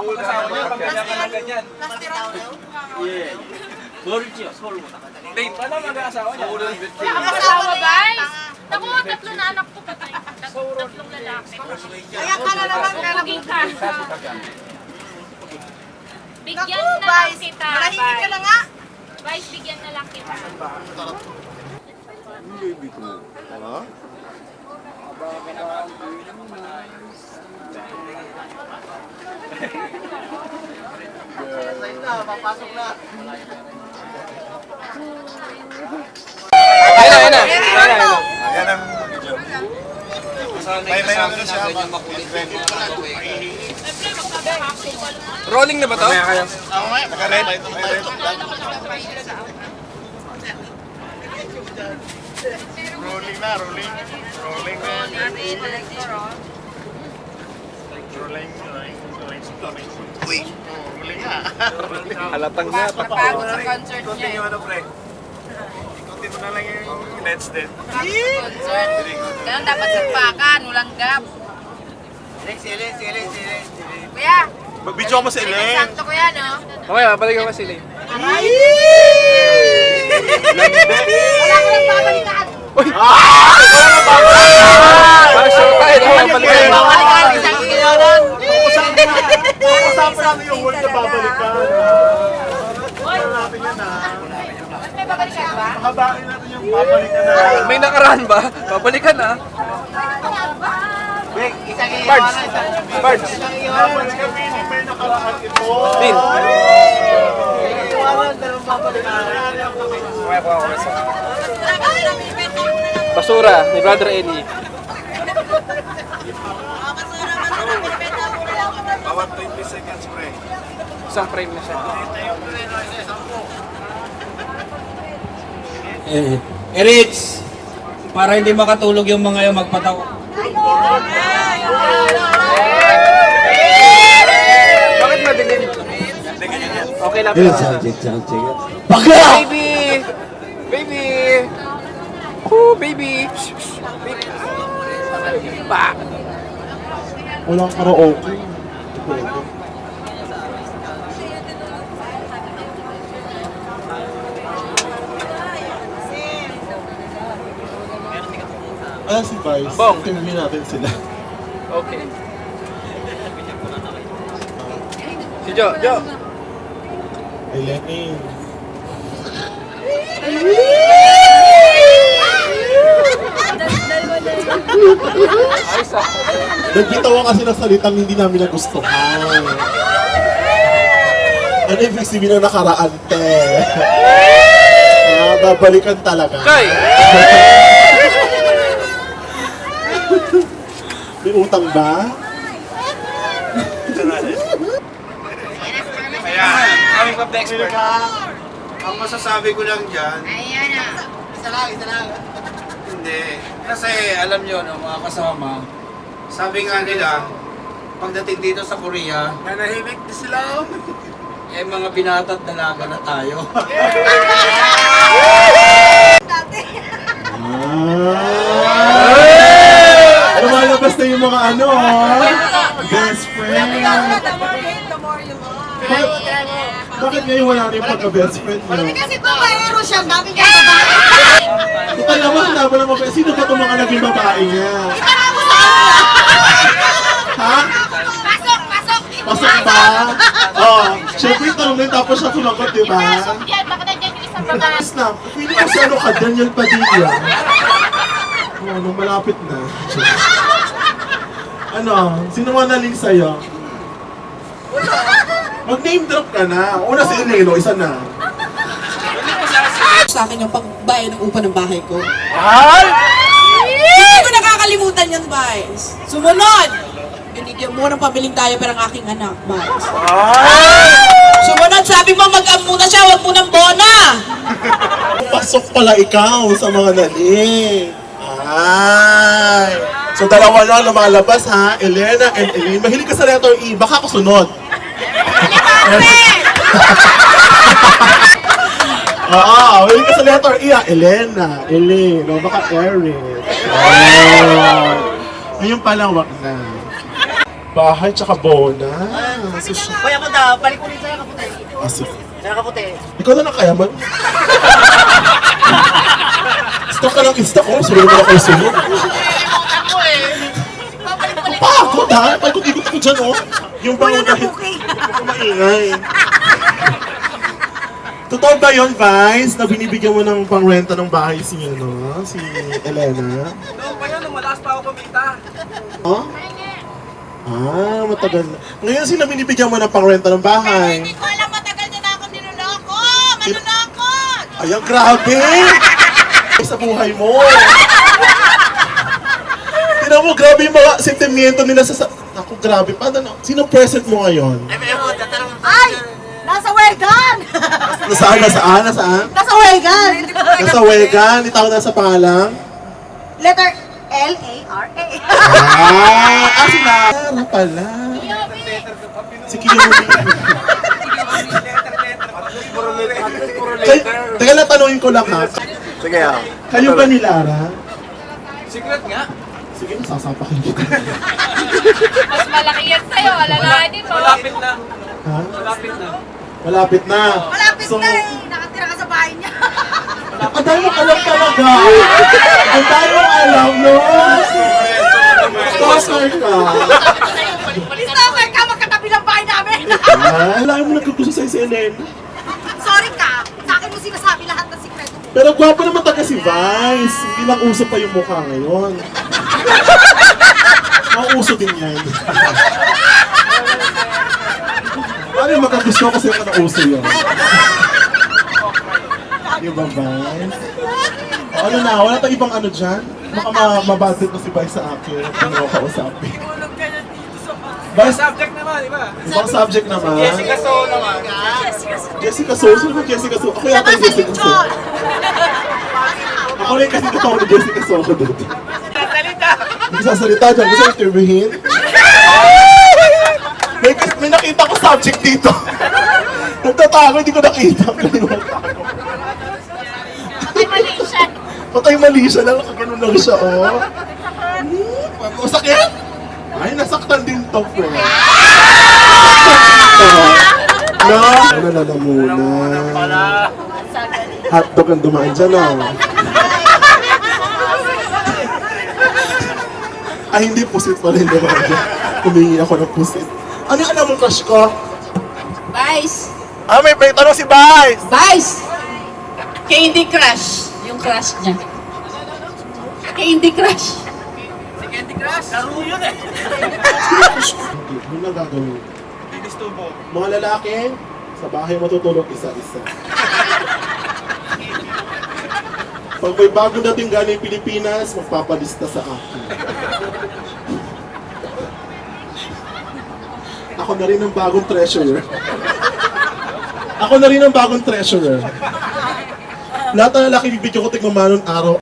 asawa niya, pagkaya ka ng ganyan. 예. 서울지요, 서울보다. Babe, paano mag-aasawa niya? Asawa, guys! Naku, tatlo na anak ko patay. Tatlong lalaki. Kaya ka na naman ka na. Puging ka. Bigyan na lang kita. Manahimik ka na nga. Guys, bigyan na lang kita. Papasok na. Ayun na. Ayan ang video. May ano siya, Rolling na ba to? naka-red. May red. Rolling na, rolling. Rolling na. Rolling. Uy. Rolling nga. Halatang na. Napagod sa concert niya. Continue ano, pre. Ikunti mo na lang yung nets din. Concert. Ganun dapat sagpakan, walang gap. Sili. Kuya, Mag-video mo si Elaine. sakto ko yan, no? Okay, babalikan ko sila. Wala ko nagbabalikan. Show tayo. Babalikan. Babalikan, isang kailangan. Usapan namin yung word na babalikan. Hanapin yan na. Mas may babalikan ba? Habain natin yung babalikan na. May nakaraan ba? Babalikan na. Bards. Habang kami ni may nakaraan ito. Din. Basura ni Brother Eddie. Bawat 20 seconds, pre. Isang frame na siya. Rich, para hindi makatulog yung mga yung magpataw. Bakit madilim? Okay lang. Baby! Baby! Oh, baby! Ba! Walang karaoke. Si Vice. Bong. Tingnan natin sila. Okay. Si Jo. Ay, Lenny. Ayos ah. Nagbitawan kasi ng salitang hindi namin nagustuhan. Ano ibig sabihin ng nakaraan, te? Babalikan talaga. Kay! May utang ba? Ayan. Coming from the expert. Ang masasabi ko lang dyan, Ayan na. Isa lang. hindi. Kasi alam nyo, no, mga kasama, sabi nga nila, pagdating dito sa Korea, Nanahimik din sila. eh mga binata at dalaga na tayo. Lumalabas na yung mga ano, best friend. Bakit ngayon wala na yung pagka-best friend nyo? Kasi babaero siya, dami niya babae. Total naman, laban ng babae. Sino ba itong mga naging babae niya? Ha? Pasok! Pasok ba? Oh, syempre tanong na yun, tapos siya sumagot, di ba? Pinasok yan, baka nandiyan yung isang babae. Tapos na, feeling ko si ano ka, Daniel Padilla. Oh, nung malapit na. Ano, sino man naling sa'yo? Mag-name drop ka na. Una si Eleno, isa na. Sa akin yung pagbayad ng upa ng bahay ko. Ay! Hindi ko nakakalimutan yan, Vice. Sumunod! Binigyan mo ng pabiling diaper ang aking anak, Vice. Sumunod, sabi mo mag-am muna siya, huwag mo ng bona! Pasok pala ikaw sa mga naling. Ay! So dalawa lang lumalabas ha, Elena and Elaine. Mahilig ka sa letter E, baka ako sunod. Oo, mahilig ka sa letter E ha, Elena, Elaine, o baka Eric. Oh. Ngayon pala, wag na. Bahay tsaka bona. Kuya mo daw, balik ulit sa'yo kaputi. Sige. Sa'yo kaputi. Ikaw na nakayaman. Stock ka lang insta ko. Sunod mo na kayo sunod. Pagod ha? Pagod-ikot ko dyan oh. Yung bangon dahil... Huwag maingay. Totoo ba yun, Vice, na binibigyan mo ng pangrenta ng bahay si, ano, si Elena? Noong pa yun, nung malakas pa ako kumita. Oh? Ah, matagal na. Ngayon sila binibigyan mo ng pangrenta ng bahay. Hindi ko alam, matagal niya na ako niloloko. Manunoko! Ayan, grabe! Sa buhay mo. Tignan mo, grabe yung mga sentimiento nila sa... Ako, grabe. Paano na? Sino present mo ngayon? Ay! Nasa Wegan! Nasaan? Nasa Wegan! Nasa Wegan. Itawag na sa pangalang? Letter L-A-R-A. Si Lara pala. Si Kiyomi. Teka lang, tanungin ko lang ha. Sige ha. Kayo ba ni Lara? Secret nga. Sige, sasapakin kita. Mas malaki yan sa'yo, alalahanin mo. Malapit na. Ha? Malapit na. Malapit na. Malapit So, na eh. Nakatira ka sa bahay niya. ang dami mong alam talaga. Ang dami mong alam, no? Stalker ka. Stalker ka, magkatabi ng bahay namin. Alam mo nagkukuso sa SNN. Sorry ka. Sa akin mo sinasabi lahat ng sikreto mo. Pero gwapo naman taga si Vice. Hindi lang uso pa yung mukha ngayon. Mauuso din yan. Ano yung makagusto ko kasi yung nauso yun? Yung ba, Vice? O, ano na, wala tayong ibang ano dyan? Baka mabadit na si Vice sa akin. Ano ako kausapin? Vice, Subject naman, di ba? ibang subject naman. Jessica So naman. Jessica So, sino ba Jessica So? Ako yata yung Jessica So. Ako rin kasi totoo ni Jessica So ko dito. Hindi sasalita dyan, gusto mo interviewin? May nakita ko subject dito. Nagtatago, hindi ko nakita. Patay Malaysian. Patay mali siya lang, nakaganon lang siya, oh. Masakit? Ay, nasaktan din to, friend. No? Ano na muna? Hotdog ang dumaan dyan, oh. Ay, hindi, pusit pa rin naman. Humingi ako ng pusit. Ano yung alam mong crush ko? Vice! Ah, may tanong si Vice! Vice! Candy Crush. Yung crush niya. Candy Crush. Laro yun eh. Ano na gagawin? Mga lalaki, sa bahay matutulog isa-isa. Pag may bago dating galing Pilipinas, magpapalista sa akin. Ako na rin ang bagong treasurer. Ako na rin ang bagong treasurer. Lahat ng lalaki bibigyan ko tigmamanon araw.